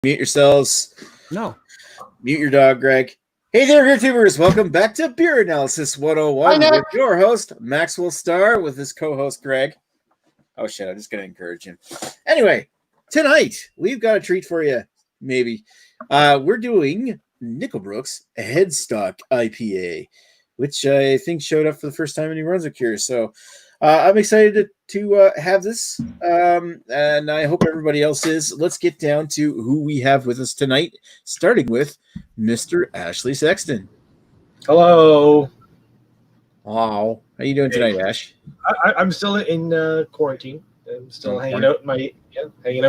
Mute yourselves. No. Mute your dog, Greg. Hey there, YouTubers. Welcome back to Beer Analysis 101 with your host, Maxwell Starr, with his co-host, Greg. Oh, shit. I'm just going to encourage him. Anyway, tonight, we've got a treat for you, maybe. We're doing Nickelbrook's Headstock IPA, which I think showed up for the first time in New Brunswick here. So I'm excited to have this, and I hope everybody else is. Let's get down to who we have with us tonight, starting with Mr. Ashley Sexton. Hello. Wow. How you doing tonight, Ash? I'm still in quarantine. I'm still hanging out in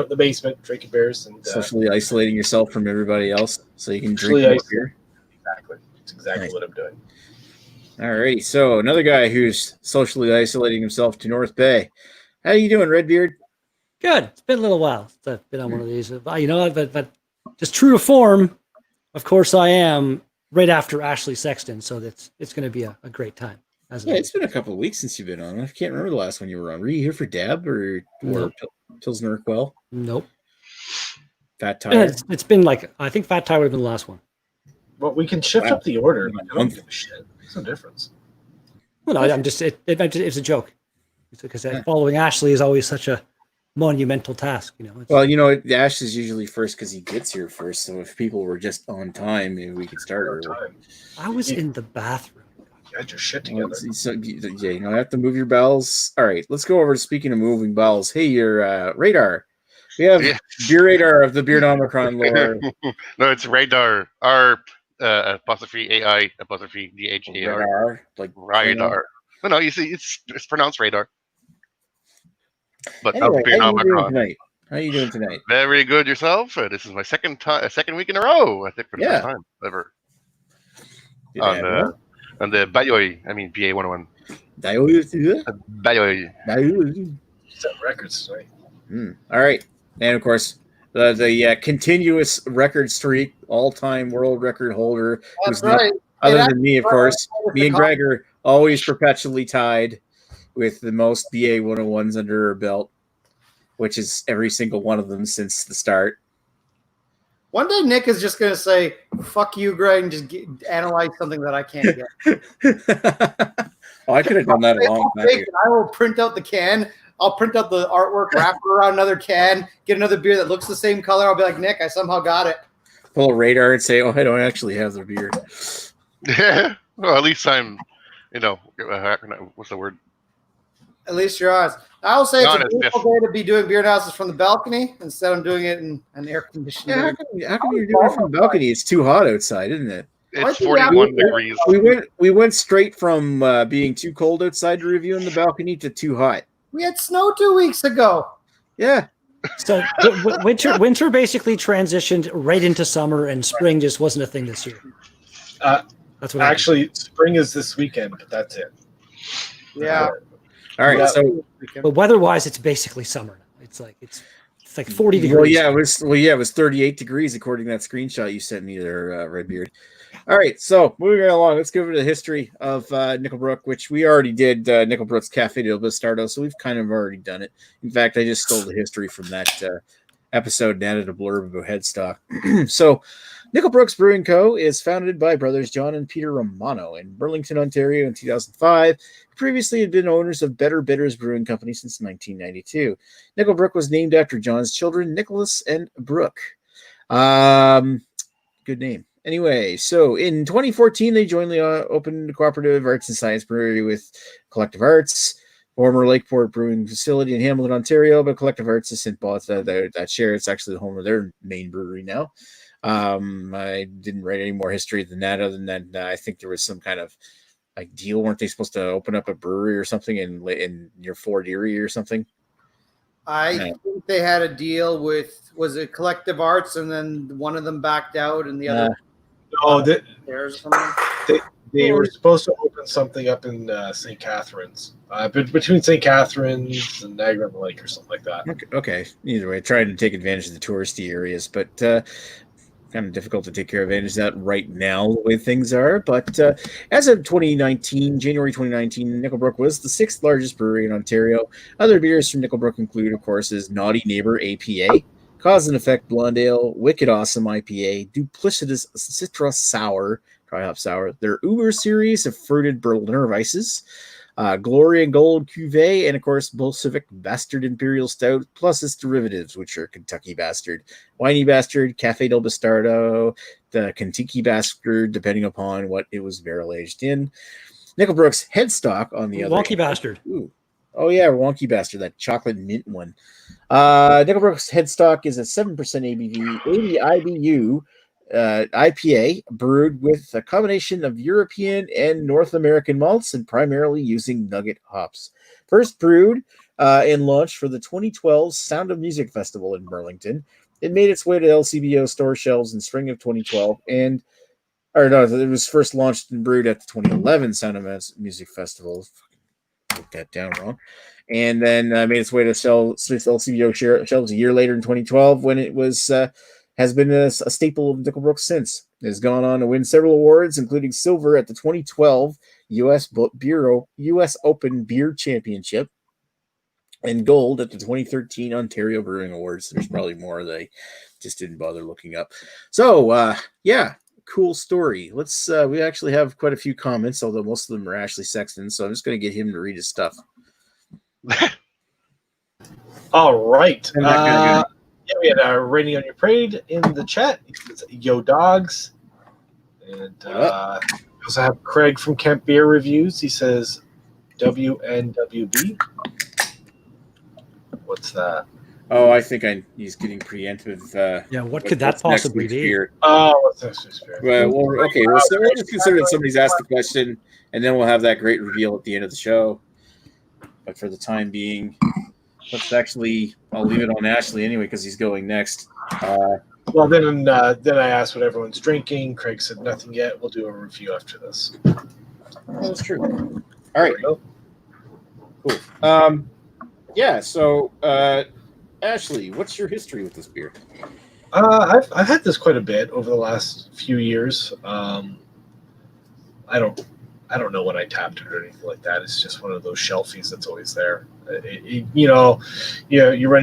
the basement, drinking beers and socially isolating yourself from everybody else so you can drink more beer. Exactly. That's exactly what I'm doing. Alrighty, so another guy who's socially isolating himself to North Bay. How you doing, Redbeard? Good. It's been a little while since I've been on one of these. But just true to form, of course I am right after Ashley Sexton, so it's going to be a great time. It's been a couple of weeks since you've been on. I can't remember the last one you were on. Were you here for Dab or Pilsner Quell? Nope. Fat Tire? It's been I think Fat Tire would have been the last one. Well, we can shift up the order. I don't give a shit. There's no difference. Well, no, it's a joke. It's because following Ashley is always such a monumental task. Ash is usually first because he gets here first. So if people were just on time, maybe we could start early. I was in the bathroom. You had your shit together. You have to move your bowels. All right, let's go over to speaking of moving bowels. Hey, your radar. We have Beer Radar of the Beernomikron lore. No, it's Radar. R apostrophe AI apostrophe DHAR. Radar, like Radar. No, you see, it's pronounced Radar. But anyway, Beernomikron. How are you doing tonight? Very good yourself. This is my second week in a row. I think for the first time ever. On the Bayoy, BA 101. Bayoy. Set records tonight. All right. And of course, the continuous record streak, all-time world record holder. That's right. Other than me, of course. Me and Greg are always perpetually tied with the most BA 101s under our belt, which is every single one of them since the start. One day Nick is just going to say, fuck you, Greg, and just analyze something that I can't get. I could have done that a long time ago. I will print out the can. I'll print out the artwork, wrap it around another can, get another beer that looks the same color. I'll be like, Nick, I somehow got it. Pull a radar and say, I don't actually have the beer. Yeah. Well, at least I'm, what's the word? At least you're honest. I will say it's a beautiful day to be doing beer analysis from the balcony instead of doing it in an air conditioned. Yeah, how come you're doing it from the balcony? It's too hot outside, isn't it? It's 41 degrees. We went straight from being too cold outside to review in the balcony to too hot. We had snow 2 weeks ago. Yeah. So winter basically transitioned right into summer, and spring just wasn't a thing this year. That's what actually spring is this weekend, but that's it. Yeah. All right. So, but weather-wise, it's basically summer. It's like 40 degrees. It was 38 degrees according to that screenshot you sent me there, Redbeard. All right, so moving right along, let's go over the history of Nickelbrook, which we already did. Nickelbrook's Cafe del Bastardo, so we've kind of already done it. In fact, I just stole the history from that episode and added a blurb about Headstock. So, Nickelbrook's Brewing Co. is founded by brothers John and Peter Romano in Burlington, Ontario in 2005. Previously had been owners of Better Bitters Brewing Company since 1992. Nickelbrook was named after John's children, Nicholas and Brook. Good name. Anyway, so in 2014, they jointly opened a cooperative arts and science brewery with Collective Arts, former Lakeport Brewing Facility in Hamilton, Ontario, but Collective Arts has since bought that share. It's actually the home of their main brewery now. I didn't write any more history than that, other than I think there was some kind of deal. Weren't they supposed to open up a brewery or something in near Fort Erie or something? I think they had a deal with, was it Collective Arts, and then one of them backed out and the other... No, they were supposed to open something up in St. Catharines, between St. Catharines and Niagara Lake or something like that. Okay. Either way, trying to take advantage of the touristy areas, but kind of difficult to take care of advantage of that right now, the way things are. But as of January 2019, Nickelbrook was the 6th largest brewery in Ontario. Other beers from Nickelbrook include, of course, is Naughty Neighbor APA, Cause and Effect Blonde Ale, Wicked Awesome IPA, Duplicitous Citra Sour, Dry Hop Sour, their Uber series of fruited Berliner Weisses, Glory and Gold Cuvée, and of course Bolshevik Bastard Imperial Stout, plus its derivatives, which are Kentucky Bastard, Whiny Bastard, Cafe del Bastardo, the Kentucky Bastard, depending upon what it was barrel aged in. Nickelbrook's Headstock on the other Wonky hand. Bastard. Ooh. Oh yeah, Wonky Bastard, that chocolate mint one. Nickelbrook's Headstock is a 7% ABV, 80 IBU IPA brewed with a combination of European and North American malts and primarily using nugget hops. First brewed and launched for the 2012 Sound of Music Festival in Burlington. It made its way to LCBO store shelves in spring of 2012 it was first launched and brewed at the 2011 Sound of Music Festival. Put that down wrong. And then made its way to LCBO shelves a year later in 2012 when it was has been a staple of Nickelbrook since. It has gone on to win several awards, including silver at the 2012 U.S. Open Beer Championship and gold at the 2013 Ontario Brewing Awards. There's probably more that I just didn't bother looking up. So, yeah, cool story. Let's. We actually have quite a few comments, although most of them are Ashley Sexton. So I'm just going to get him to read his stuff. All right. Yeah, we had Rainy on Your Parade in the chat. It's Yo Dogs. And we also have Craig from Kemp Beer Reviews. He says WNWB. What's that? Oh, I think he's getting preemptive. Yeah, what could that possibly be? Oh, what's next week's beer? Well, okay. We'll just consider that somebody's asked the question, and then we'll have that great reveal at the end of the show. But for the time being, I'll leave it on Ashley anyway because he's going next. Well, then I asked what everyone's drinking. Craig said nothing yet. We'll do a review after this. That's true. All right. Cool. Yeah. So, Ashley, what's your history with this beer? I've had this quite a bit over the last few years. I don't know when I tapped it or anything like that. It's just one of those shelfies that's always there. You run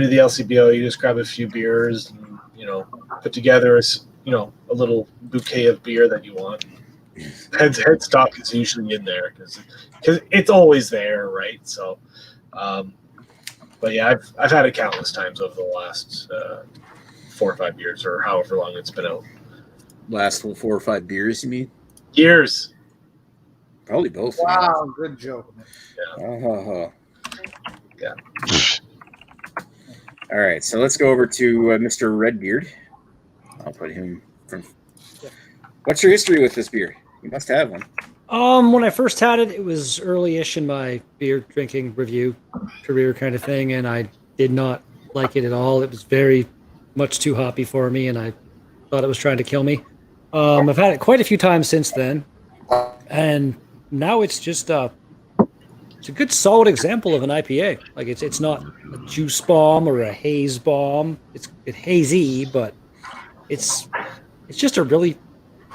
to the LCBO, you just grab a few beers, and, put together a little bouquet of beer that you want. Headstock is usually in there because it's always there, right? So, but yeah, I've had it countless times over the last 4 or 5 years, or however long it's been out. Last 4 or 5 beers, you mean? Years. Probably both. Wow, good joke. Yeah. Yeah. All right, so let's go over to Mr. Redbeard. I'll put him from. What's your history with this beer? You must have one. When I first had it, it was early-ish in my beer drinking review career kind of thing, and I did not like it at all. It was very much too hoppy for me, and I thought it was trying to kill me. I've had it quite a few times since then, and now it's just it's a good solid example of an IPA. Like it's not a juice bomb or a haze bomb. It's hazy, but it's just a really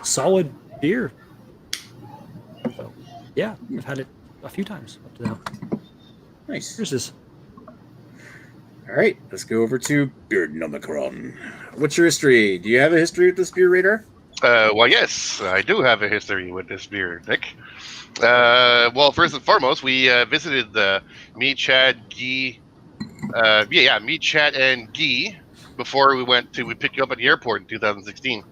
solid beer. So yeah, I've had it a few times up to now. Nice. Here's this. All right, let's go over to Beernomikron. What's your history? Do you have a history with this beer, Radar? Well, yes, I do have a history with this beer, Nick. Well, first and foremost, we visited me, Chad, Guy. Me, Chad, and Guy before we picked you up at the airport in 2016,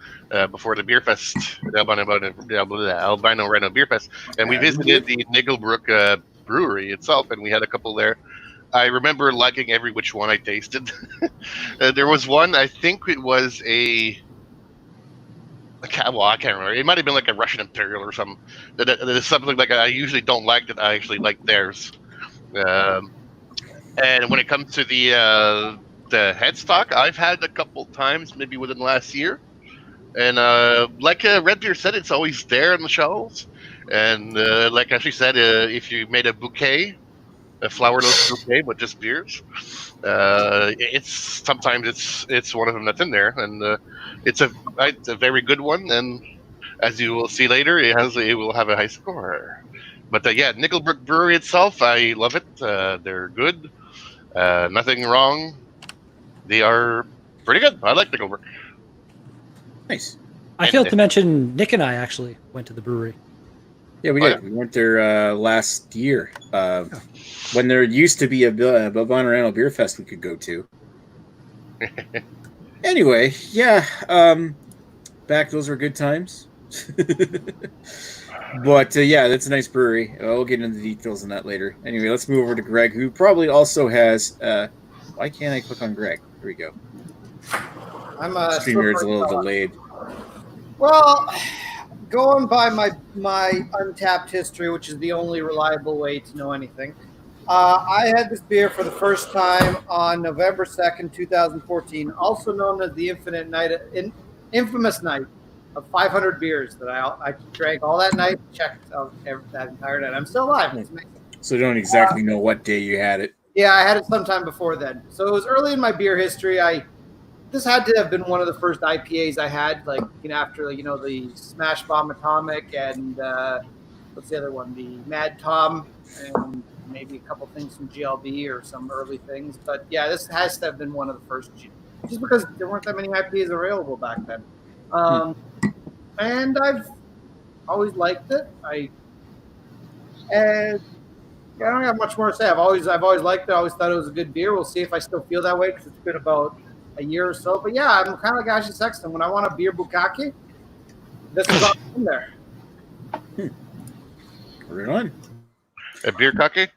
before the beer fest, the Albino Rhino Beer Fest, and we visited the Nickelbrook brewery itself, and we had a couple there. I remember liking every which one I tasted. There was one, I think it was I can't remember. It might have been like a Russian Imperial or something. That is something like I usually don't like that I actually like theirs. And when it comes to the headstock, I've had a couple times, maybe within the last year. And like Red Beer said, it's always there on the shelves. And like Ashley said, if you made a bouquet, a flowerless bouquet with just beers, sometimes it's one of them that's in there, and it's a very good one. And as you will see later, it will have a high score. But Nickelbrook Brewery itself, I love it. They're good. Nothing wrong. They are Pretty good. I like Nickelberg. Nice. I failed to mention Nick and I actually went to the brewery. Yeah, we did. We went there last year. When there used to be a Beernomikron beer fest we could go to. Anyway, yeah. Those were good times. But yeah, that's a nice brewery. We'll get into the details on that later. Anyway, let's move over to Greg, who probably also has. Why can't I click on Greg? Here we go. I'm StreamYard's a little delayed. Well, going by my Untapped history, which is the only reliable way to know anything, I had this beer for the first time on November 2nd, 2014, also known as the infamous night of 500 beers that I drank all that night, checked that entire night. I'm still alive. It's amazing. So you don't exactly know what day you had it. Yeah, I had it sometime before then. So it was early in my beer history. This had to have been one of the first IPAs I had, like, after, the Smash Bomb Atomic and what's the other one? The Mad Tom, and maybe a couple things from GLB or some early things. But yeah, this has to have been one of the first, just because there weren't that many IPAs available back then. And I've always liked it. I don't have much more to say. I've always liked it. I always thought it was a good beer. We'll see if I still feel that way, because it's been about a year or so. But yeah, I'm kind of like Ashley Sexton. When I want a beer bukkake, this is all in there. Right on. A beer kake?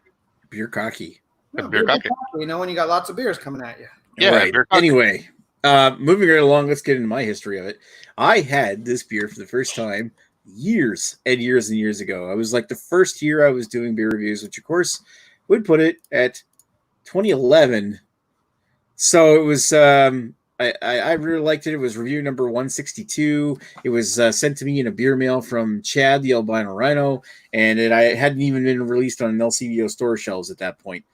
Beer cocky. A beer kake. When you got lots of beers coming at you. Yeah. Right. Anyway, moving right along, let's get into my history of it. I had this beer for the first time years and years and years ago. I was like the first year I was doing beer reviews, which of course would put it at 2011. So it was, I really liked it. It was review number 162. It was sent to me in a beer mail from Chad, the albino rhino, and I hadn't even been released on an LCBO store shelves at that point.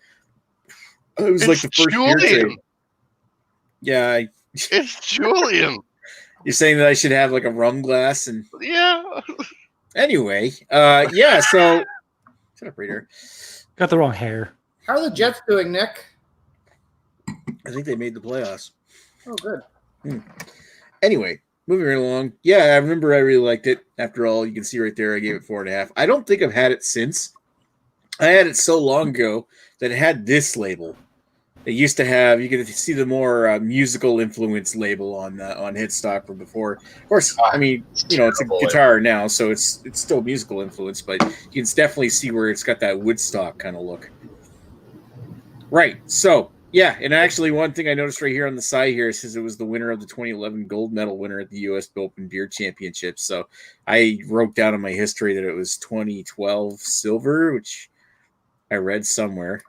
It was like the first beer trade. Yeah. It's Julian. You're saying that I should have like a rum glass and Yeah. Anyway, yeah. So shut up, reader. Got the wrong hair. How are the Jets doing, Nick? I think they made the playoffs. Oh, good. Anyway, moving right along. Yeah, I remember I really liked it. After all, you can see right there, I gave it 4.5. I don't think I've had it since. I had it so long ago that it had this label. It used to have, you could see the more musical influence label on Headstock from before. Of course, I mean, it's a guitar now, so it's still musical influence, but you can definitely see where it's got that Woodstock kind of look. Right. So, yeah, and actually one thing I noticed right here on the side here says it was the winner of the 2011 gold medal winner at the U.S. Open Beer Championships. So I wrote down in my history that it was 2012 silver, which I read somewhere.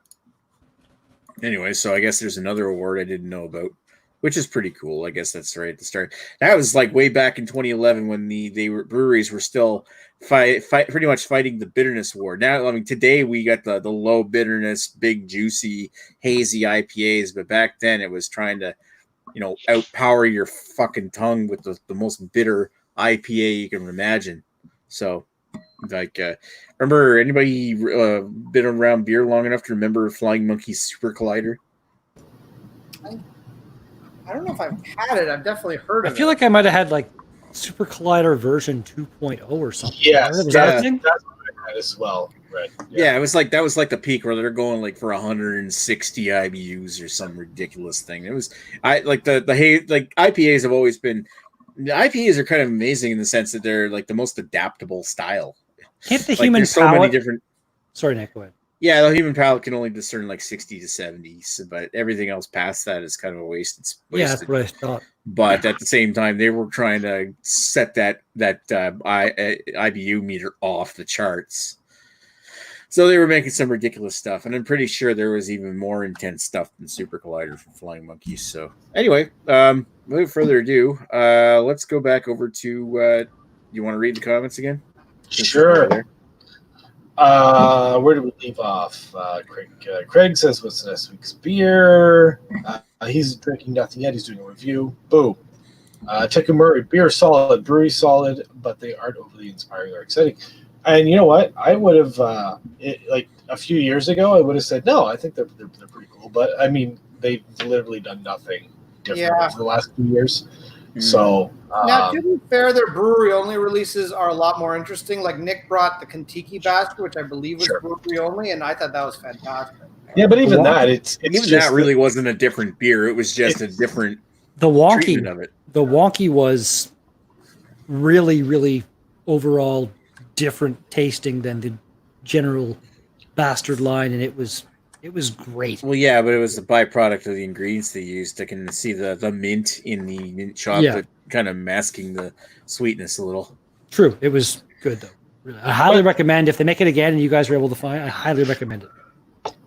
Anyway, so I guess there's another award I didn't know about, which is pretty cool. I guess that's right at the start. That was like way back in 2011 when breweries were still pretty much fighting the bitterness war. Now, I mean, today we got the low bitterness, big, juicy, hazy IPAs, but back then it was trying to, outpower your fucking tongue with the most bitter IPA you can imagine. So, like, remember anybody been around beer long enough to remember Flying Monkey's Super Collider? I don't know if I've had it. I've definitely heard of it. I feel like I might have had like Super Collider version 2.0 or something. Yes, Was that a thing? that's what I had as well. Right. Yeah, it was like that was like the peak where they're going like for 160 IBUs or some ridiculous thing. It was like IPAs have always been. The IPAs are kind of amazing in the sense that they're like the most adaptable style. Can't the Like, human there's so palate? many different. Sorry, Nick. Go ahead. Yeah, the human palate can only discern like 60 to 70, but everything else past that is kind of a waste. It's Yeah, wasted. that's what I thought. But at the same time, they were trying to set that IBU meter off the charts. So they were making some ridiculous stuff, and I'm pretty sure there was even more intense stuff than Super Collider from Flying Monkeys. So anyway, without further ado, let's go back over to. You want to read the comments again? Sure. Where did we leave off? Craig says, "What's next week's beer?" He's drinking nothing yet. He's doing a review. Boo. Teku Murray, beer solid, brewery solid, but they aren't overly inspiring or exciting. And you know what? I would have, like a few years ago, I would have said, no, I think they're pretty cool. But I mean, they've literally done nothing different over the last few years. So now, to be fair, their brewery only releases are a lot more interesting. Like Nick brought the Kentucky Basket, which I believe was brewery only, and I thought that was fantastic. Yeah, but even that, it's even just that really wasn't a different beer. It was just a different treatment of it. The wonky was really, really overall different tasting than the general Bastard line, and it was great. Well, yeah, but it was a byproduct of the ingredients they used. I can see the mint in the mint chocolate kind of masking the sweetness a little. True. It was good, though. Really. I highly recommend, if they make it again and you guys are able to find it, I highly recommend it.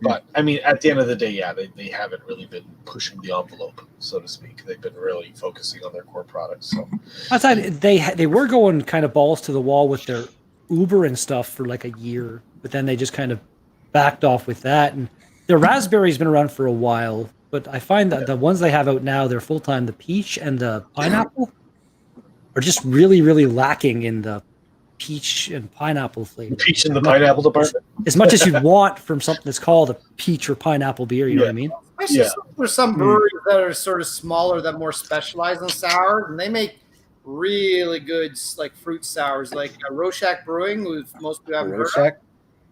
But, I mean, at the end of the day, yeah, they haven't really been pushing the envelope, so to speak. They've been really focusing on their core products. So outside, they were going kind of balls to the wall with their Uber and stuff for like a year, but then they just kind of backed off with that. And their raspberry's been around for a while, but I find that the ones they have out now, they're full-time. The peach and the pineapple are just really, really lacking in the peach and pineapple flavor. Peach and the pineapple department? As much as you'd want from something that's called a peach or pineapple beer, you know what I mean? Especially there's some breweries that are sort of smaller that more specialize in sours, and they make really good like fruit sours, like Rorschach Brewing, who most people haven't heard of.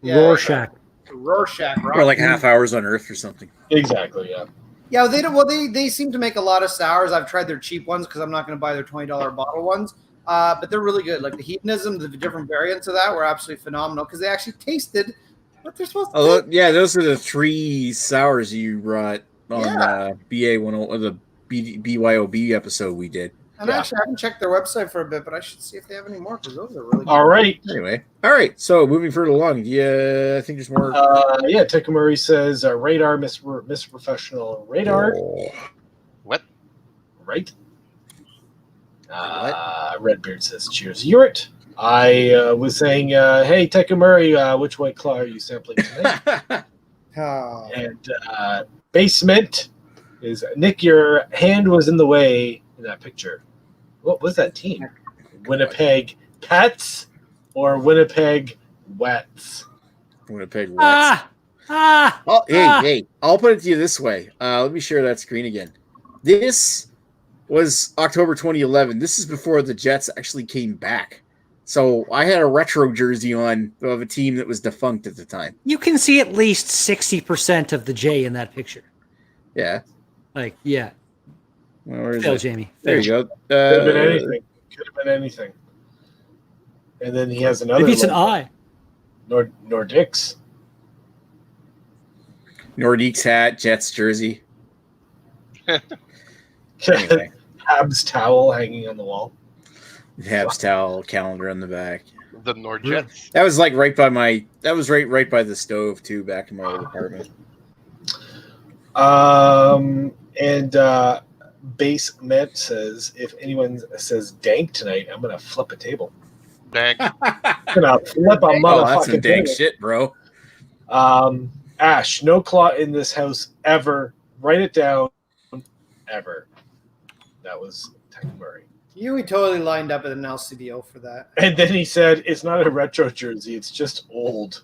Rorschach. Rorschach, or like Half Hours on Earth or something. Exactly, yeah. Yeah, they don't. Well, they seem to make a lot of sours. I've tried their cheap ones because I'm not going to buy their $20 bottle ones. But they're really good. Like the hedonism, the different variants of that were absolutely phenomenal because they actually tasted what they're supposed to. Yeah, those are the 3 sours you brought on the BYOB episode we did. And actually, I haven't checked their website for a bit, but I should see if they have any more because those are really good. All right. Anyway, all right. So moving further along, I think there's more. Tika Murray says radar, Mr. Professional radar. What? Right. Redbeard says, cheers, Urt. I was saying, hey, Tika Murray, which White Claw are you sampling tonight? And Basement is, Nick, your hand was in the way in that picture. What was that team? Winnipeg Pets or Winnipeg Wets? Winnipeg Wets. Hey, I'll put it to you this way. Let me share that screen again. This was October 2011. This is before the Jets actually came back. So I had a retro jersey on of a team that was defunct at the time. You can see at least 60% of the J in that picture. Yeah. Like, yeah. Where is Phil, it? Jamie. There you go. Could have been anything. Could have been anything. And then he has another. Maybe it's an eye. Nordiques. Nordiques hat, Jets jersey. Anyway. Habs towel hanging on the wall. Habs towel, calendar on the back. The Norjets. That was like right by right by the stove too, back in my old apartment. And Basement says, if anyone says dank tonight, I'm gonna flip a table. Dank. I'm gonna flip a motherfucking that's some dank table. shit, bro. Ash, no claw in this house ever. Write it down. Ever. That was Tika Murray. We totally lined up at an LCDO for that. And then he said, it's not a retro jersey, it's just old.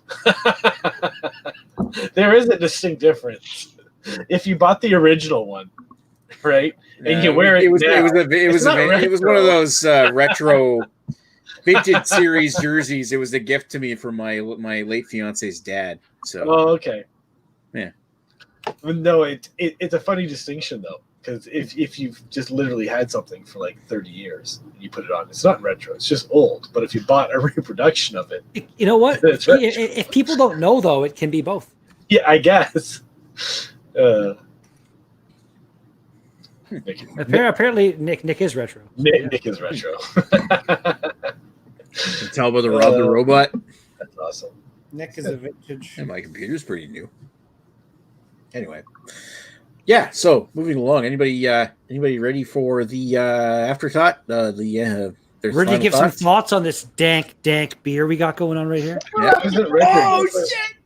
There is a distinct difference. If you bought the original one, right, and you wear it, it was one of those retro vintage series jerseys. It was a gift to me from my late fiance's dad. So, okay, yeah. No, it's a funny distinction though, because if you've just literally had something for like 30 years and you put it on, it's not retro, it's just old. But if you bought a reproduction of it, you know what? If people don't know though, it can be both. Yeah, I guess. Apparently, Nick is retro. Nick is retro. You tell by the Rob the Robot. That's awesome. Nick is a vintage. And my computer's pretty new. Anyway, yeah. So moving along, anybody ready for the afterthought? Ready to give some thoughts on this dank beer we got going on right here? Yeah. Oh shit!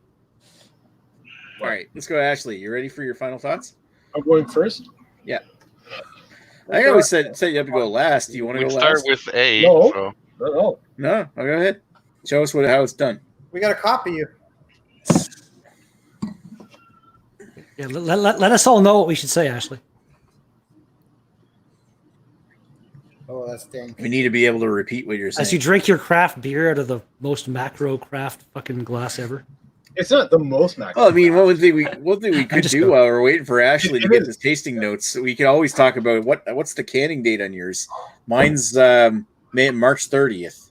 All right, let's go, Ashley. You ready for your final thoughts? I'm going first. Yeah. I always said you have to go last. Do you want to go last? Start with A. No. So. No. I'll go ahead. Show us how it's done. We got to copy you. Yeah, let us all know what we should say, Ashley. Oh, that's dank. We need to be able to repeat what you're saying. As you drink your craft beer out of the most macro craft fucking glass ever. It's not the most macro. Well, I mean, one thing we could just do go- while we're waiting for Ashley to It get is. the tasting notes, we could always talk about what's the canning date on yours. Mine's March 30th.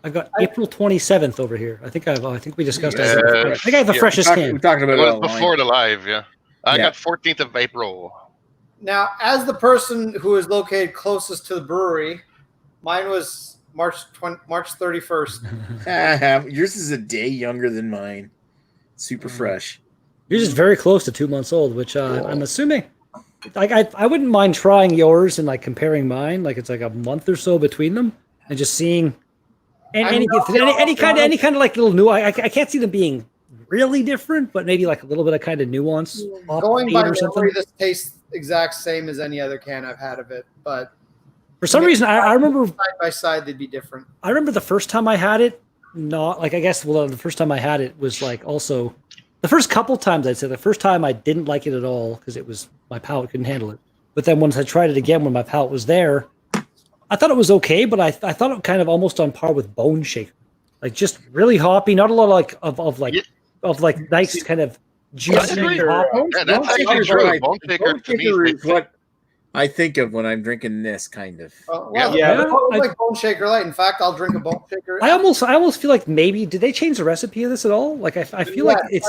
I got April 27th over here. I think we discussed Yeah, that. I think I have the yeah, freshest We can. talked about It it was online. before the live, yeah. I Yeah. got 14th of April. Now, as the person who is located closest to the brewery, mine was March 31st. Yours is a day younger than mine. Super fresh. Yours is very close to 2 months old, which I'm assuming. Like I wouldn't mind trying yours and like comparing mine. Like it's like a month or so between them, and just seeing any kind of like little new. I can't see them being really different, but maybe like a little bit of kind of nuance. Going by or something. memory, this tastes exact same as any other can I've had of it, but For some reason, I remember side by side they'd be different. I remember the first time I had it, not like I guess the first time I had it was like also the first couple times I'd say the first time I didn't like it at all because it was my palate couldn't handle it. But then once I tried it again when my palate was there, I thought it was okay, but I thought it kind of almost on par with Bone Shaker, like just really hoppy, not a lot of nice kind of juicy hop. Yeah, that's actually true. Bone Shaker to me is what I think of when I'm drinking this kind of. Yeah. It's probably like Bone Shaker Light. In fact, I'll drink a Bone Shaker. I almost feel like maybe did they change the recipe of this at all? Like I feel like it's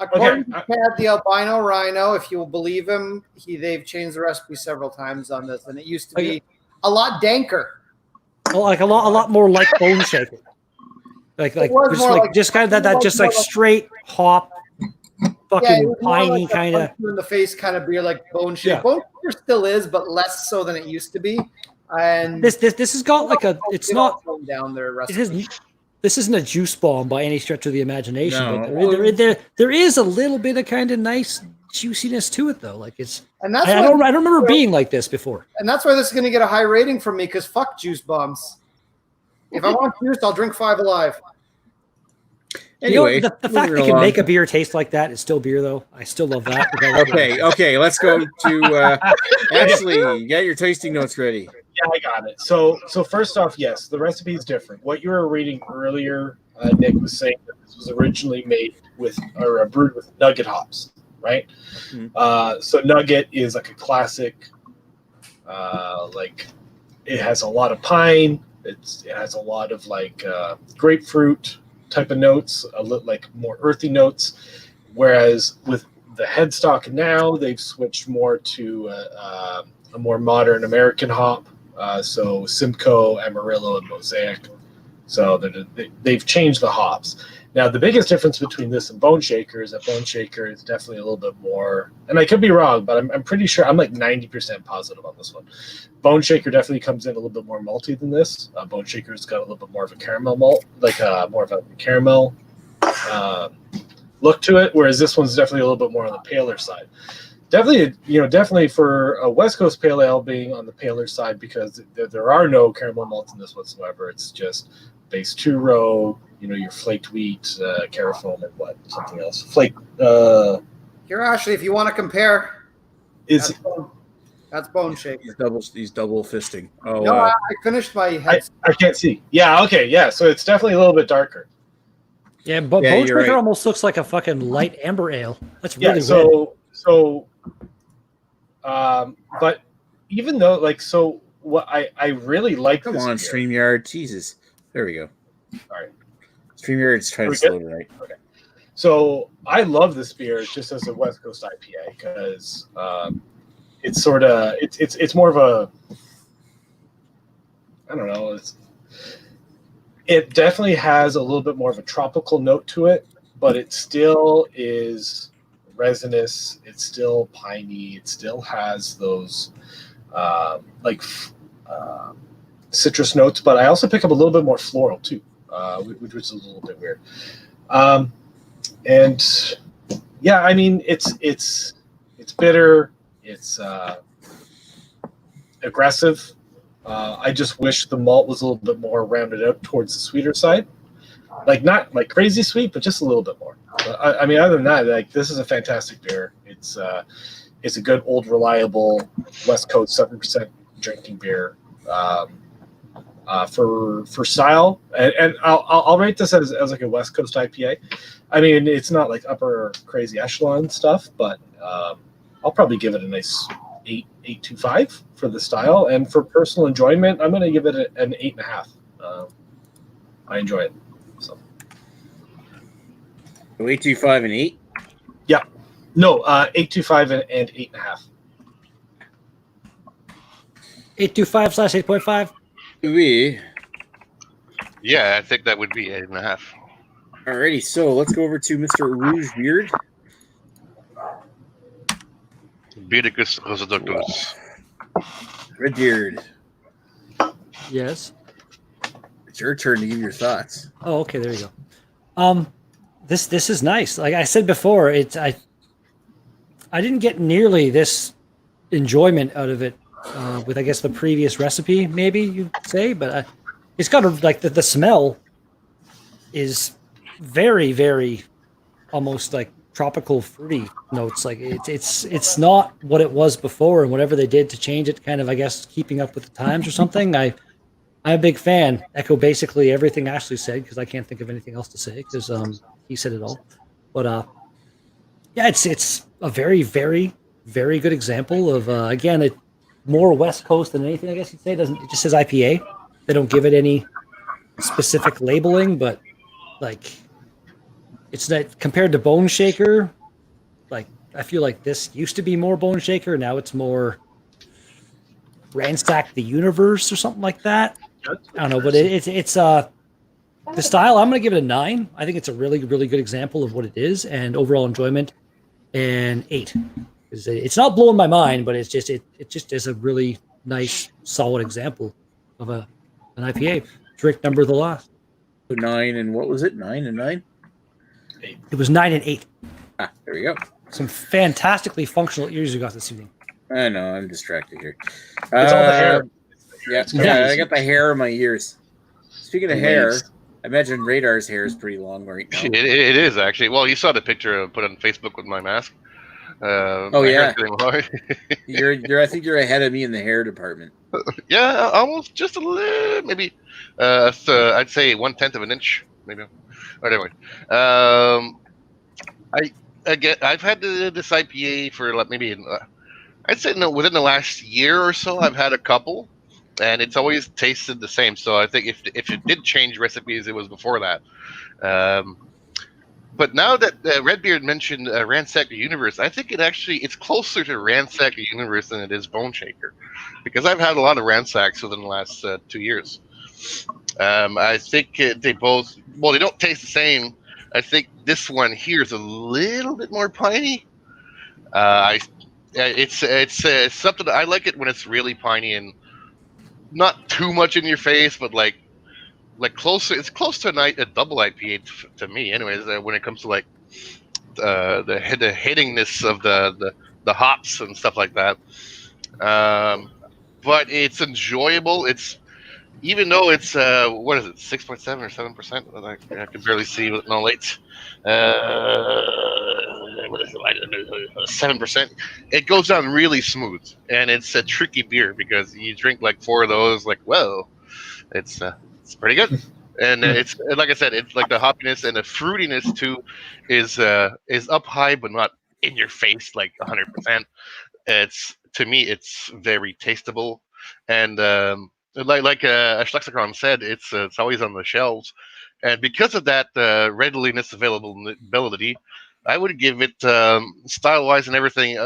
According Okay. to Chad, the albino rhino, if you will believe him, they've changed the recipe several times on this, and it used to be a lot danker. like a lot more like Bone Shaker. Like was just more like like- just kind of that just like straight hop, it fucking was more piney like a kind of. punch you in the face kind of beer, like Bone Shaker. Yeah. Bone Shaker still is, but less so than it used to be. And This has got like a. It's not. toned down their It recipe. isn't. This isn't a juice bomb by any stretch of the imagination. No. But there is a little bit of kind of nice juiciness to it though. Like it's. And that's I why, don't remember being like this before. and that's why this is going to get a high rating from me because fuck juice bombs. If I want juice, I'll drink 5 Alive. Anyway, you know, the fact moving they can along. make a beer taste like that is still beer though. I still love that. Okay, let's go to Ashley. You got your tasting notes ready. Yeah, I got it. So first off, yes, the recipe is different. What you were reading earlier, Nick was saying that this was originally made with or brewed with nugget hops, right? Mhm. So nugget is like a classic. Like it has a lot of pine. It has a lot of like grapefruit type of notes, like more earthy notes. Whereas with the Headstock now, they've switched more to a more modern American hop. So Simcoe, Amarillo, and Mosaic. So they've changed the hops. Now, the biggest difference between this and Bone Shaker is that Bone Shaker is definitely a little bit more, and I could be wrong, but I'm pretty sure, I'm like 90% positive on this one. Bone Shaker definitely comes in a little bit more malty than this. Bone Shaker's got a little bit more of a caramel malt, like more of a caramel look to it, whereas this one's definitely a little bit more on the paler side. Definitely for a West Coast Pale Ale being on the paler side because there are no caramel malts in this whatsoever. It's just base 2-row, your flaked wheat, carafoam, and something else. Here, Ashley, if you want to compare, Is that's Bone Shaker. He's double fisting. Oh, No, I finished my head. I can't see. Yeah, okay, yeah. So it's definitely a little bit darker. Yeah, but Yeah, Bone you're Shaker right. almost looks like a fucking light amber ale. That's Yeah. really red. But even though what I really like. come this on, beer. StreamYard. Jesus. There we go. All right. StreamYard's trying Are to we slow it right. So I love this beer just as a West Coast IPA because it's sort of it's more of a, I don't know. It definitely has a little bit more of a tropical note to it, but it still is resinous. It's still piney. It still has those citrus notes, but I also pick up a little bit more floral too, which is a little bit weird. And yeah, I mean it's bitter. It's aggressive. I just wish the malt was a little bit more rounded out towards the sweeter side, like not like crazy sweet, but just a little bit more. I mean, other than that, this is a fantastic beer. It's a good old reliable West Coast 7% drinking beer. For style, and I'll rate this as like a West Coast IPA. I mean, it's not like upper crazy echelon stuff, but I'll probably give it a nice 8.25 for the style, and for personal enjoyment, I'm going to give it an 8.5. I enjoy it. So 8.25 and 8. Yeah, no, 8.25 and 8.5. 8.25/8.5. Yeah, I think that would be 8.5. Alrighty, so let's go over to Mr. Rouge Beard. Beardicus Rosaductus. Redbeard, Yes. it's your turn to give your thoughts. Oh, okay. There you go. This is nice. Like I said before, I didn't get nearly this enjoyment out of it with, I guess, the previous recipe, maybe you'd say, but it's got like the smell is very, very almost like tropical fruity notes. Like it's not what it was before, and whatever they did to change it, kind of, I guess, keeping up with the times or something. I'm a big fan. Echo basically everything Ashley said, because I can't think of anything else to say, because he said it all. But yeah, it's a very, very, very good example of again, it more West Coast than anything, I guess you'd say. It just says IPA. They don't give it any specific labeling, but like it's that compared to Bone Shaker, like I feel like this used to be more Bone Shaker, now it's more Ransack the Universe or something like that. I don't know, but it's the style. I'm gonna give it a 9. I think it's a really, really good example of what it is, and overall enjoyment, and 8. It's not blowing my mind, but it just is a really nice, solid example of an IPA. Drink number of the last. 9 and what was it? 9 and 9? 8. It was 9 and 8. Ah, there we go. Some fantastically functional ears you got this evening. I know, I'm distracted here. It's all the hair. Yeah, I got the hair in my ears. Speaking of hair, I imagine Radar's hair is pretty long right now. It is, actually. Well, you saw the picture I put on Facebook with my mask. Oh, yeah. I think you're ahead of me in the hair department. Yeah, almost just a little, maybe. So I'd say 1/10 of an inch, maybe. But anyway, I've had this IPA for like maybe I'd say within the last year or so. I've had a couple, and it's always tasted the same. So I think if it did change recipes, it was before that. But now that Redbeard mentioned Ransack the Universe, I think it's closer to Ransack the Universe than it is Bone Shaker, because I've had a lot of Ransacks within the last 2 years. I think they both, well, they don't taste the same. I think this one here is a little bit more piney. It's something I like it when it's really piney and not too much in your face, but like closer. It's close to a double IPA to me, anyways. When it comes to like the hittingness of the hops and stuff like that. But it's enjoyable. It's, even though it's what is it, 6.7 or 7%? I can barely see with no lights. What is it, 7%? It goes down really smooth, and it's a tricky beer because you drink like 4 of those, like, whoa, it's pretty good. And it's, like I said, it's like the hoppiness and the fruitiness too is up high, but not in your face like 100%. To me, it's very tasteable, and like Schlexicron said, it's always on the shelves, and because of that readiliness, availability, I would give it style wise and everything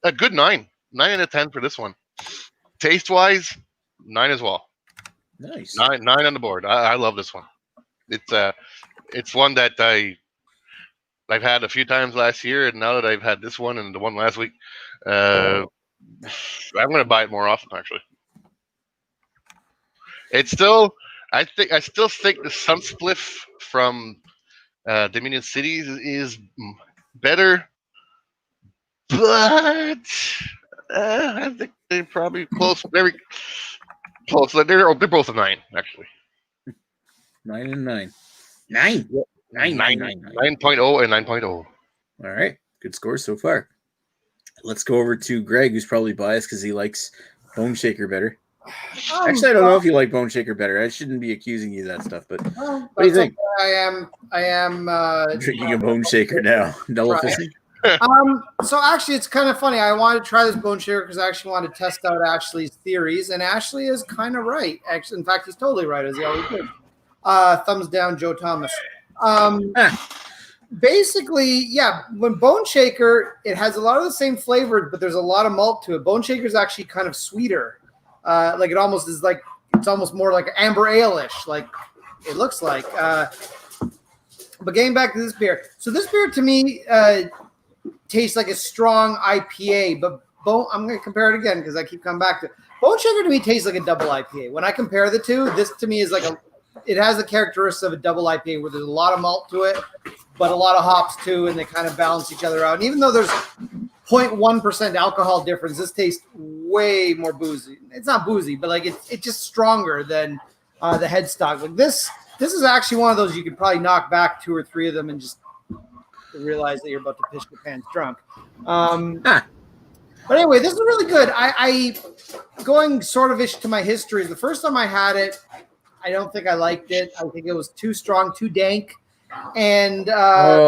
a good 9 out of 10 for this one. Taste wise, 9 as well. Nice. 9 on the board. I love this one. It's one that I've had a few times last year, and now that I've had this one and the one last week, I'm going to buy it more often. Actually, it's still. I still think the Sunspliff from Dominion Cities is better, but I think they're probably close. Very close. They're both a 9, actually. 9 and 9. 9. 9. 9.0 and 9.0. All right. Good scores so far. Let's go over to Greg, who's probably biased because he likes Bone Shaker better. Actually, I don't know if you like Bone Shaker better. I shouldn't be accusing you of that stuff, but what do you think? Okay. I am Drinking a Bone Shaker now. Double fisting? So actually, it's kind of funny. I wanted to try this Bone Shaker because I actually wanted to test out Ashley's theories, and Ashley is kind of right. Actually, in fact, he's totally right, as he always is. Thumbs down, Joe Thomas. Basically, yeah, when Bone Shaker, it has a lot of the same flavors, but there's a lot of malt to it. Bone Shaker is actually kind of sweeter. Like it almost is like, it's almost more like amber ale-ish, like it looks like. But getting back to this beer. So this beer to me tastes like a strong IPA, but I'm going to compare it again because I keep coming back to it. Bone Shaker to me tastes like a double IPA. When I compare the two, this to me is like it has the characteristics of a double IPA where there's a lot of malt to it, but a lot of hops too, and they kind of balance each other out. And even though there's 0.1% alcohol difference, this tastes way more boozy. It's not boozy, but like it's just stronger than the Headstock. Like this is actually one of those you could probably knock back 2 or 3 of them and just realize that you're about to piss your pants drunk. But anyway, this is really good. I going sort of ish to my history. The first time I had it, I don't think I liked it. I think it was too strong, too dank. And I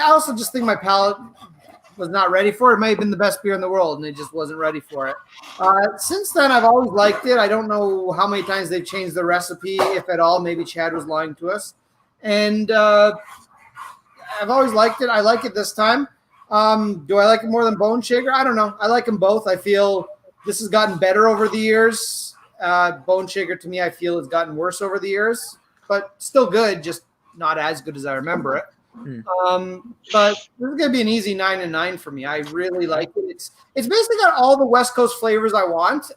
also just think my palate was not ready for it. It may have been the best beer in the world, and it just wasn't ready for it. Since then, I've always liked it. I don't know how many times they've changed the recipe, if at all. Maybe Chad was lying to us. And I've always liked it. I like it this time. Do I like it more than Bone Shaker? I don't know. I like them both. I feel this has gotten better over the years. Bone Shaker, to me, I feel has gotten worse over the years. But still good, just not as good as I remember it. But this is going to be an easy 9 and 9 for me. I really like it. It's basically got all the West Coast flavors I want.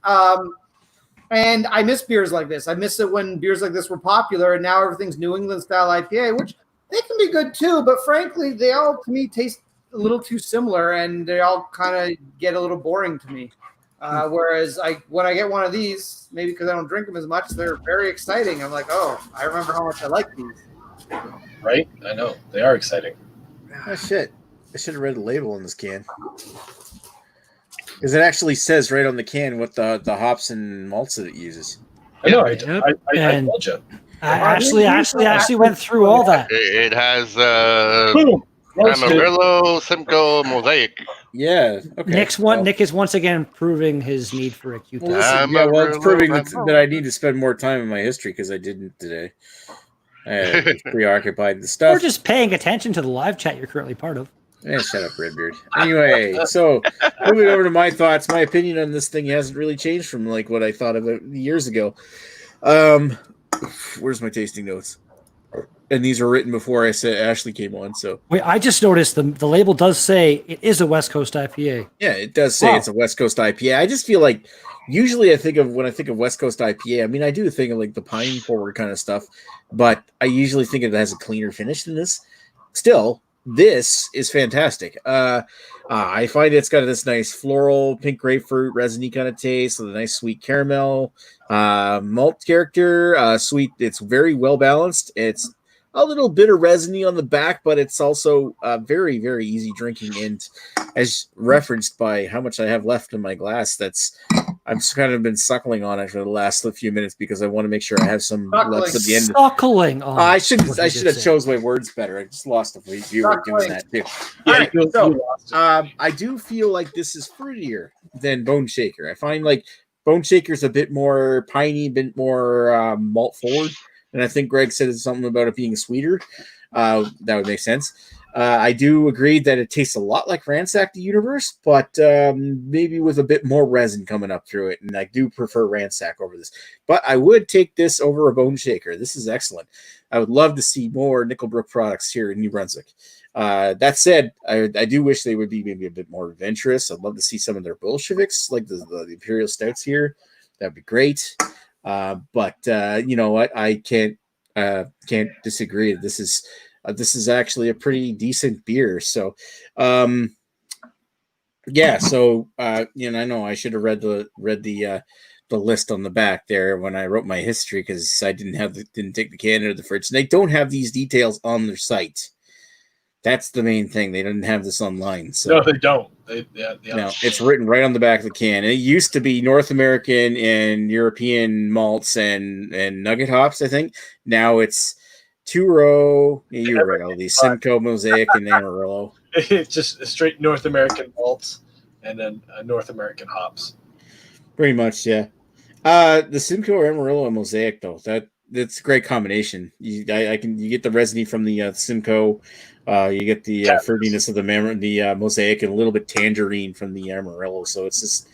And I miss beers like this. I miss it when beers like this were popular, and now everything's New England style IPA, which they can be good too. But frankly, they all to me taste a little too similar, and they all kind of get a little boring to me. Whereas when I get one of these, maybe because I don't drink them as much, they're very exciting. I'm like, oh, I remember how much I like these. Right? I know. They are exciting. Oh, shit. I should have read the label on this can. Because it actually says right on the can what the hops and malts that it uses. I know. I told you. Ashley went through all that. It has Amarillo, Simcoe, Mosaic. Yeah. Okay. Nick is once again proving his need for a Q-tip. It's proving that I need to spend more time in my history because I didn't today. I was preoccupied with stuff. We're just paying attention to the live chat you're currently part of. Shut up, Redbeard. Anyway, so moving over to my thoughts, my opinion on this thing hasn't really changed from like what I thought of it years ago. Where's my tasting notes? And these were written before I said Ashley came on. So wait, I just noticed the label does say it is a West Coast IPA. Yeah, it does say it's a West Coast IPA. I just feel like usually when I think of West Coast IPA, I mean I do think of like the pine forward kind of stuff, but I usually think it has a cleaner finish than this. Still, this is fantastic. I find it's got this nice floral, pink grapefruit, resiny kind of taste with a nice sweet caramel, malt character, sweet. It's very well balanced. It's a little bit of resiny on the back, but it's also very, very easy drinking. And as referenced by how much I have left in my glass, I've kind of been suckling on it for the last few minutes because I want to make sure I have some left at the end. Suckling on. I should have chose my words better. I just lost a viewer doing that too. Yeah, so I do feel like this is fruitier than Bone Shaker. I find like Bone Shaker's a bit more piney, a bit more malt forward. And I think Greg said something about it being sweeter. That would make sense. I do agree that it tastes a lot like Ransack the Universe, but maybe with a bit more resin coming up through it. And I do prefer Ransack over this. But I would take this over a Bone Shaker. This is excellent. I would love to see more Nickelbrook products here in New Brunswick. That said, I do wish they would be maybe a bit more adventurous. I'd love to see some of their Bolsheviks, like the Imperial Stouts here. That'd be great. But you know what? I can't disagree. This is actually a pretty decent beer. So, yeah. So, I know I should have read the list on the back there when I wrote my history because I didn't take the can out of the fridge. And they don't have these details on their site. That's the main thing. They didn't have this online. So no, they don't. No, it's written right on the back of the can. It used to be North American and European malts and nugget hops, I think. Now it's two-row. You read all these: Simcoe, Mosaic, and Amarillo. It's just straight North American malts and then North American hops. Pretty much, yeah. The Simcoe, Amarillo, and Mosaic, though, that's a great combination. You get the resiny from the Simcoe. You get the fruitiness of the Mosaic and a little bit tangerine from the Amarillo. So it's just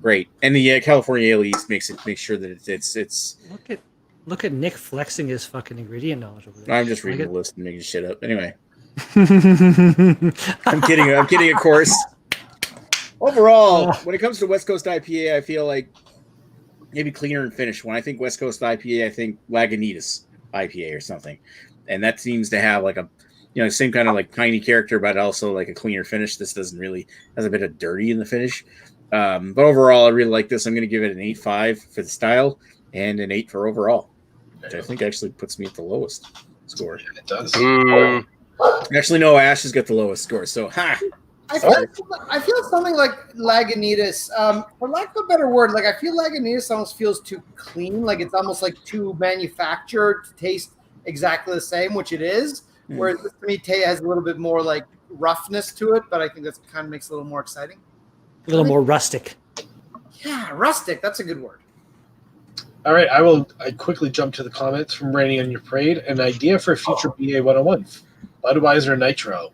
great. And the California Ale Yeast makes sure that it's. Look at Nick flexing his fucking ingredient knowledge over there. I'm just reading the list and making shit up. Anyway, I'm kidding. I'm kidding, of course. Overall, when it comes to West Coast IPA, I feel like maybe cleaner and finish. When I think West Coast IPA, I think Lagunitas IPA or something, and that seems to have like a same kind of like piney character, but also like a cleaner finish. This doesn't really has a bit of dirty in the finish, but overall, I really like this. I'm going to give it an 8.5 for the style and an 8 for overall, which I think actually puts me at the lowest score. Yeah, it does. Actually, no, Ash has got the lowest score. So, I feel something like Lagunitas, for lack of a better word, like I feel Lagunitas almost feels too clean, like it's almost like too manufactured to taste exactly the same, which it is. Whereas this to me has a little bit more like roughness to it, but I think that kind of makes it a little more exciting. A little more rustic. Yeah, rustic. That's a good word. All right, I quickly jump to the comments from Rainy on Your Parade. An idea for a future BA 101, Budweiser Nitro.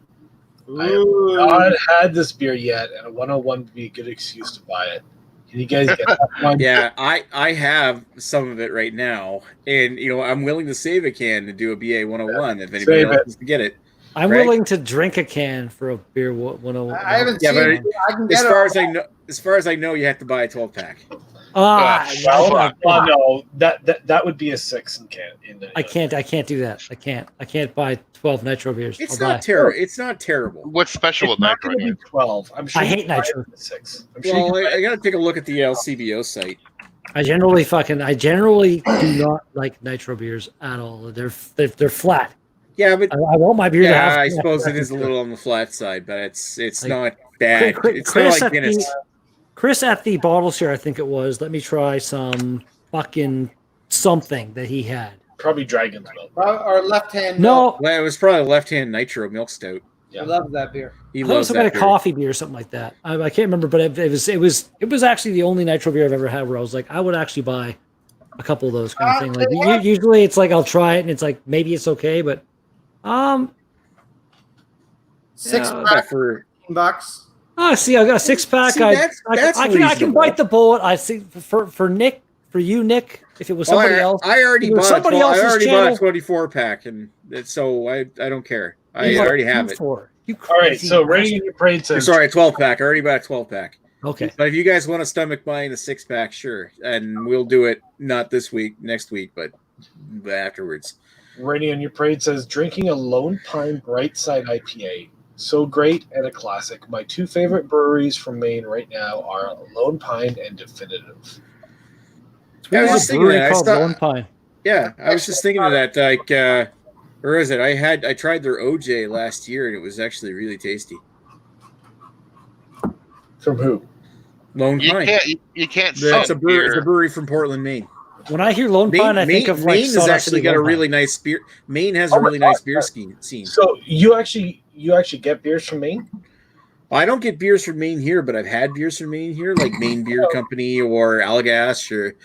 Ooh. I have not had this beer yet, and a 101 would be a good excuse to buy it. Can you guys get that one? Yeah, I have some of it right now, and I'm willing to save a can to do a BA 101 if anybody else wants to get it. I'm willing to drink a can for a beer 101. I haven't seen it. I can get as far as I know, you have to buy a 12-pack. No, that would be a 6 in can. I can't do that. I can't buy 12 nitro beers. It's not terrible. It's not terrible. What's special with nitro? 12. I'm sure I hate nitro. 6. Well, I gotta take a look at the LCBO site. I generally do not like nitro beers at all. They're flat. Yeah, but I want my beer to have. I suppose it is a little on the flat side, but it's not bad. It's not like Guinness. Chris at the bottle share, I think it was. Let me try some fucking something that he had. Probably Dragon's Milk. Or left-hand. No, well, it was probably left-hand nitro milk stout. Yeah. I love that beer. He I thought it was loves some kind that of beer. coffee beer or something like that. I can't remember, but it was actually the only nitro beer I've ever had where I was like, I would actually buy a couple of those kind of thing. Like usually, it's like I'll try it and it's like maybe it's okay, but $6 for $15. Oh, see, I got a 6-pack. I can bite the bullet. I see for Nick, for you, Nick. If it was somebody else, I already bought somebody else's bought a channel. 24-pack, and so I don't care. I already have it. All right, so Rainy on Your Parade says. Sorry, 12-pack. I already bought a 12-pack. Okay. But if you guys want to stomach buying the 6-pack, sure, and we'll do it not this week, next week, but afterwards. Rainy on Your Parade says, drinking a Lone Pine Brightside IPA. So great and a classic. My 2 favorite breweries from Maine right now are Lone Pine and Definitive. Yeah, I was just thinking that. Lone Pine. Yeah, I was just thinking of that. Like, where is it? I tried their OJ last year, and it was actually really tasty. From who? Lone Pine. You can't. It's a brewery from Portland, Maine. When I hear Lone Pine, I think of like Maine has actually got a really nice beer. Maine has a really nice beer scene. So you actually get beers from Maine? I don't get beers from Maine here, but I've had beers from Maine here, like Maine Beer Company or Allagash or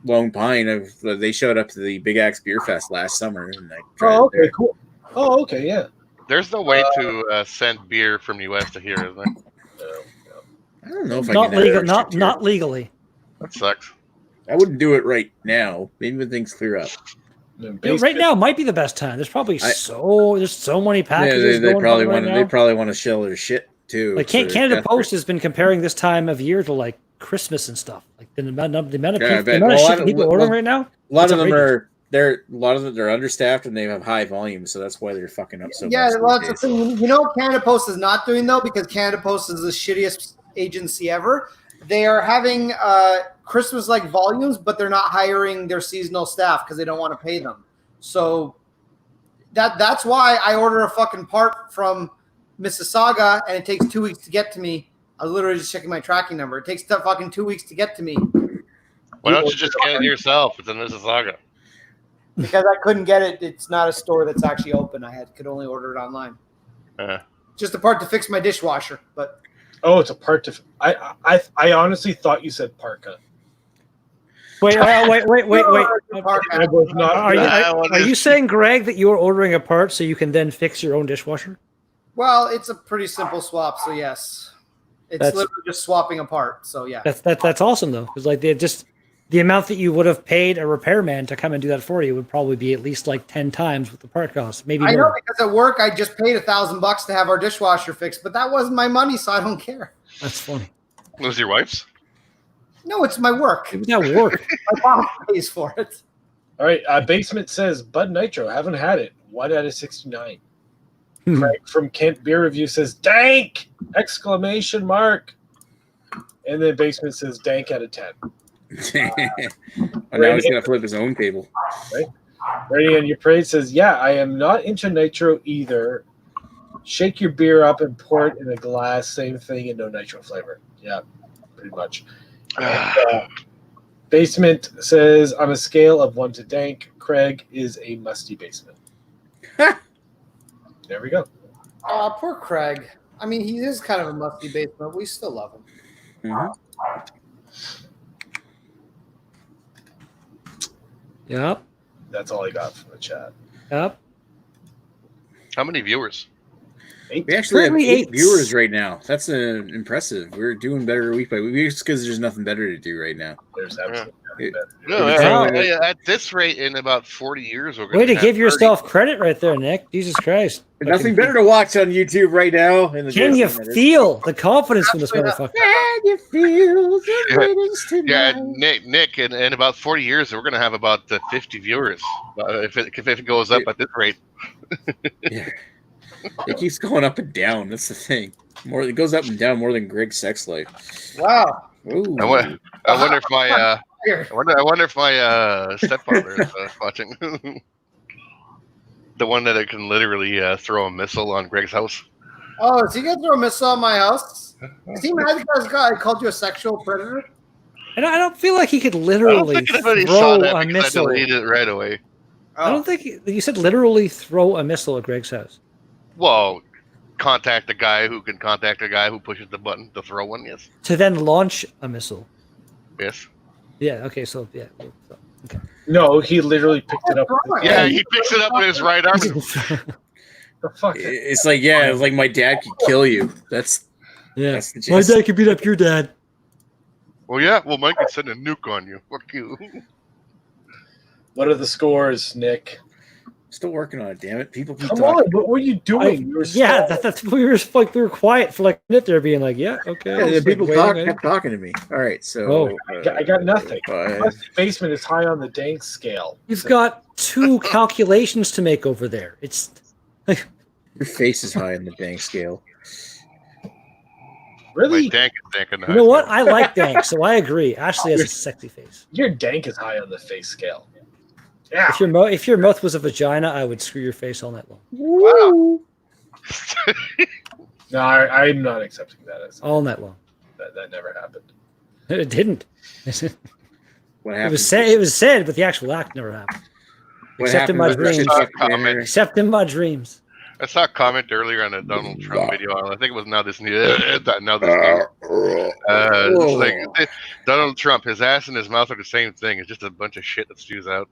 Lone Pine. They showed up to the Big Axe Beer Fest last summer, and I tried it there. Cool. Oh, okay, yeah. There's no way to send beer from the U.S. to here, is there? I don't know if not I can. legal, not legally. That sucks. I wouldn't do it right now. Maybe when things clear up. Right now might be the best time. There's probably there's so many packages. They going probably on want right They now. probably want to shell their shit too. Like Canada Post has been comparing this time of year to like Christmas and stuff. Like the amount of shit people ordering right now. A lot of them are understaffed and they have high volume, so that's why they're fucking up so much. Yeah, well, that's the thing. You know what Canada Post is not doing though, because Canada Post is the shittiest agency ever. They are having Christmas-like volumes, but they're not hiring their seasonal staff because they don't want to pay them. So that's why I order a fucking part from Mississauga and it takes 2 weeks to get to me, I was literally just checking my tracking number. It takes fucking 2 weeks to get to me. Why don't you just get it yourself? It's in Mississauga. Because I couldn't get it. It's not a store that's actually open. Could only order it online. Just a part to fix my dishwasher, but it's a part to. I honestly thought you said parka. Wait. I was not. Are you saying, Greg, that you are ordering a part so you can then fix your own dishwasher? Well, it's a pretty simple swap, so yes. It's literally just swapping a part, so yeah. That's awesome, though, because like the amount that you would have paid a repairman to come and do that for you would probably be at least like 10 times what the part costs. Maybe I more. know, because at work I just paid $1,000 to have our dishwasher fixed, but that wasn't my money, so I don't care. That's funny. It was your wife's? No, it's my work. It was at work. My boss pays for it. All right, Basement says Bud Nitro. Haven't had it. 1 out of 69. Craig from Kent Beer Review says dank! Exclamation mark. And then Basement says dank out of 10. Now he's gonna flip his own table. Right? Ready on Your Parade says, yeah, I am not into nitro either. Shake your beer up and pour it in a glass. Same thing and no nitro flavor. Yeah, pretty much. And, Basement says, on a scale of 1 to dank, Craig is a musty basement. There we go. Oh, poor Craig. I mean, he is kind of a musty basement, but we still love him. Mm-hmm. Yep. That's all I got from the chat. Yep. How many viewers? 8. We actually have Currently 8 8. viewers right now. That's impressive. We're doing better week by week just because there's nothing better to do right now. There's absolutely nothing better. No, at this rate, in about 40 years, we're Way going to give yourself credit right there, Nick. Jesus Christ. Nothing better to watch on YouTube right now. Can you feel the confidence from this motherfucker? Can you feel the rhythms Yeah, tonight? Nick, in about 40 years, we're going to have about 50 viewers if it goes up at this rate. Yeah. It keeps going up and down. That's the thing. It goes up and down more than Greg's sex life. Wow. Ooh. I wonder if my stepfather is watching. The one that can literally throw a missile on Greg's house. Oh, is he going to throw a missile on my house? Is he mad because I called you a sexual predator? And I don't feel like he could I don't literally think anybody throw saw that a because I missile. deleted it right away. Oh. I don't think you said literally throw a missile at Greg's house. Well, contact the guy who can contact the guy who pushes the button to throw one. Yes. To then launch a missile. Yes. Yeah. Okay. So yeah. So, okay. No, he literally picked it up. Yeah, he picks it up with his right arm. The fuck? It's like my dad could kill you. That's Yeah. the My gist. dad could beat up your dad. Well, yeah. Well, Mike could send a nuke on you. Fuck you. What are the scores, Nick? Still working on it, damn it. People keep Come talking. on, what were you doing? You were Yeah, stalling. that's we were quiet for like a minute there, being like, yeah, okay. Yeah, the Just, like, people waiting, kept talking to me. All right, so Oh. I got nothing. 5. Musty basement is high on the dank scale. You've got 2 calculations to make over there. It's like, Your face is high on the dang scale. Really? My dank is dank in the you know high what? school. I like Dank, so I agree. Ashley has a sexy face. Your dank is high on the face scale. Yeah. If your mouth was a vagina, I would screw your face all night long. Wow. No, I'm not accepting that. All night long. That never happened. It didn't. What It happened? was said. It was said, but the actual act never happened. What Except in happened my was dreams. Russian Comment. dinner. Except in my dreams. I saw a comment earlier on a Donald Trump video. I think it was now this new. It's like Donald Trump, his ass and his mouth are the same thing. It's just a bunch of shit that spews out.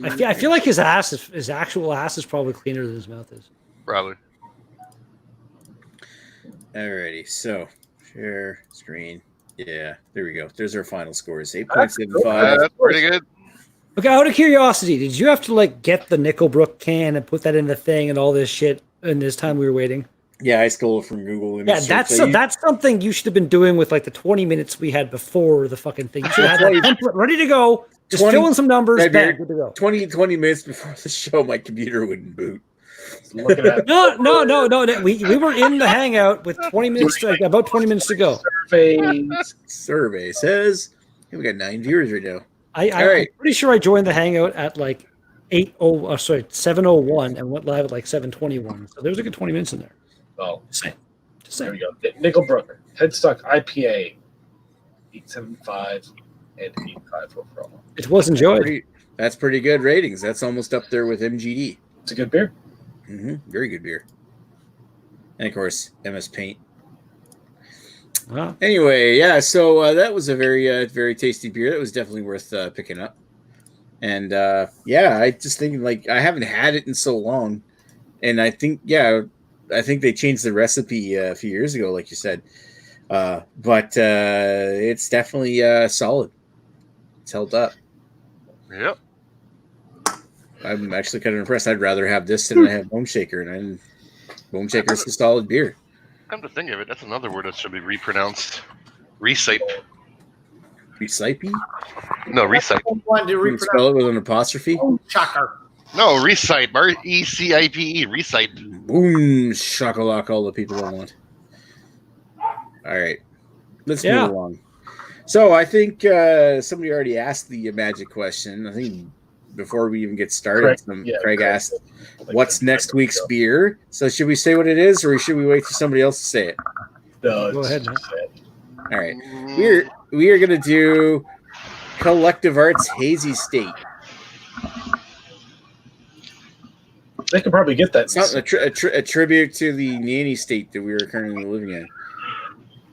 I feel like his actual ass is probably cleaner than his mouth is. Probably. Alrighty, so share screen. Yeah, there we go. There's our final scores. 8.75. That's pretty good. Okay, out of curiosity, did you have to like get the Nickelbrook can and put that in the thing and all this shit in this time we were waiting? Yeah, I stole it from Google. Yeah, that's something you should have been doing with like the 20 minutes we had before the fucking thing. You should have had that template ready to go. Just 20 fill in some numbers. Right, Bang, good to go. 20 minutes before the show, my computer wouldn't boot. Looking at No. We were in the hangout with 20 minutes, about 20 minutes to go. surveys. Survey says hey, we got 9 viewers right now. I'm pretty sure I joined the hangout at like 7:01 and went live at like 7:21. So there was a good 20 minutes in there. Oh, Just saying. there we go. Nickelbrook, Headstock IPA, 8.75 and 8.5 overall. It was enjoyed. That's pretty good ratings. That's almost up there with MGD. It's a good beer. Very good beer. And of course, MS Paint. Wow. Anyway, yeah, so that was a very tasty beer. That was definitely worth picking up. And I just think like I haven't had it in so long, and I think they changed the recipe a few years ago, like you said. But it's definitely solid. It's held up. Yep. I'm actually kind of impressed. I'd rather have this than I have Bone Shaker, and Bone Shaker is a solid beer. Come to think of it, that's another word that should be repronounced. Recipe. Recipe? No, recite. You spell it with an apostrophe? Shocker. No, recite. RECIPE. Recite. Boom, shakalaka, all the people I want. All right, let's move along. So I think somebody already asked the magic question. I think before we even get started, Craig asked, "What's next week's beer?" So should we say what it is, or should we wait for somebody else to say it? No, go ahead, man. All right, we are gonna do Collective Arts Hazy State. They could probably get that. It's not a tribute to the nanny state that we are currently living in.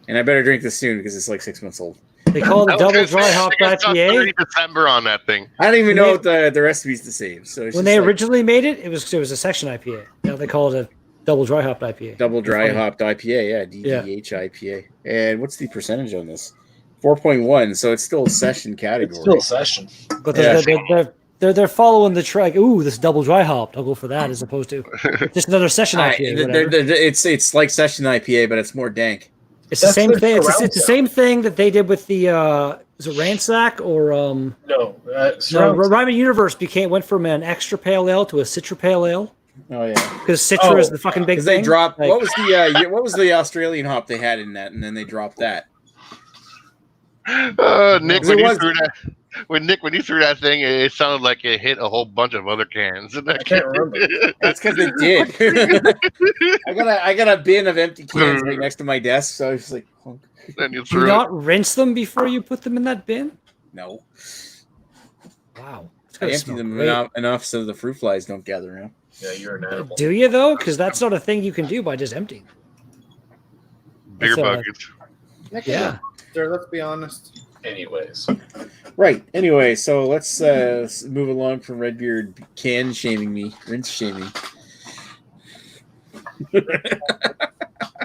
And I better drink this soon because it's like 6 months old. They call it a double dry hop IPA. December on that thing. I don't even know what the recipe's the same. So when they originally made it, it was a section IPA. Now they call it a double dry hop IPA. Double dry hopped IPA, DDH IPA. And what's the percentage on this? 4.1. So it's still a session category. It's still a session. But they're following the track. Ooh, this double dry hopped. I'll go for that as opposed to just another session IPA. It's like session IPA, but it's more dank. It's the same thing. It's the same thing that they did with the is it Ransack or Ryman Universe went from an extra pale ale to a Citra pale ale. Oh yeah, because Citra is the fucking big thing. They dropped what was the Australian hop they had in that, and then they dropped that. Nick, when you threw that thing, it sounded like it hit a whole bunch of other cans. I can't remember. That's because it did. I got a bin of empty cans right next to my desk, so I was like, then you do you not rinse them before you put them in that bin? No. Wow. I empty them enough so the fruit flies don't gather around. Yeah, you're an animal. Do you though? Because that's not a thing you can do by just emptying. Bigger buckets. Yeah. Sure, let's be honest. Anyways. Right. Anyway, so let's move along from Redbeard can shaming me, rinse shaming.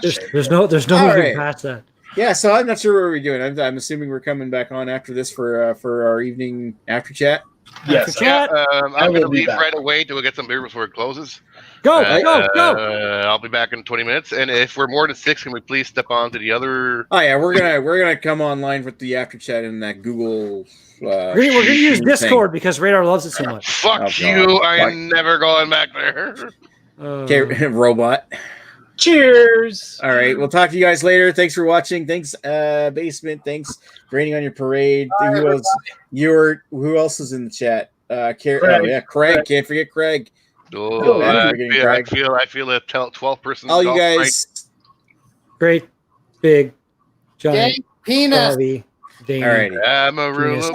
There's no moving past that. Yeah, so I'm not sure what we're doing. I'm assuming we're coming back on after this for our evening after chat. Yes. I'm going to leave right away to get some beer before it closes. Go. I'll be back in 20 minutes. And if we're more than 6, can we please step on to the other? Oh yeah, we're gonna come online with the after chat in that Google. We're gonna use Discord because Radar loves it so much. Fuck you! I'm never going back there. Okay, robot. Cheers. All right, we'll talk to you guys later. Thanks for watching. Thanks, Basement. Thanks, raining on your parade. Who else is in the chat? Craig. Can't forget Craig. I feel a 12-person. All you guys. Great, big, giant, penis. All right. Amarillo.